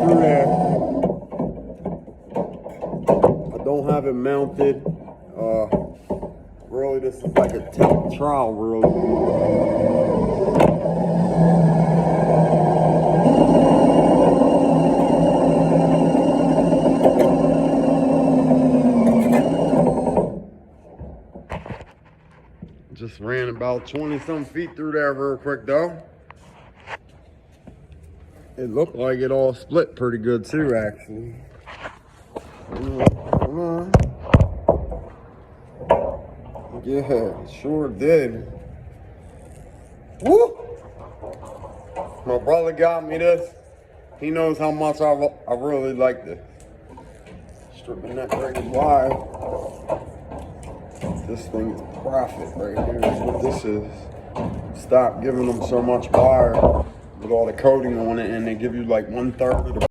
through there. I don't have it mounted. Really, this is like a test trial, really. Just ran about 20-some feet through there real quick, though. It looked like it all split pretty good, too, actually. Come on. Yeah, it sure did. Woo! My brother got me this. He knows how much I really like this. Stripping that braided wire. This thing is profit right here is what this is. Stop giving them so much wire with all the coating on it, and they give you like 1/3 of the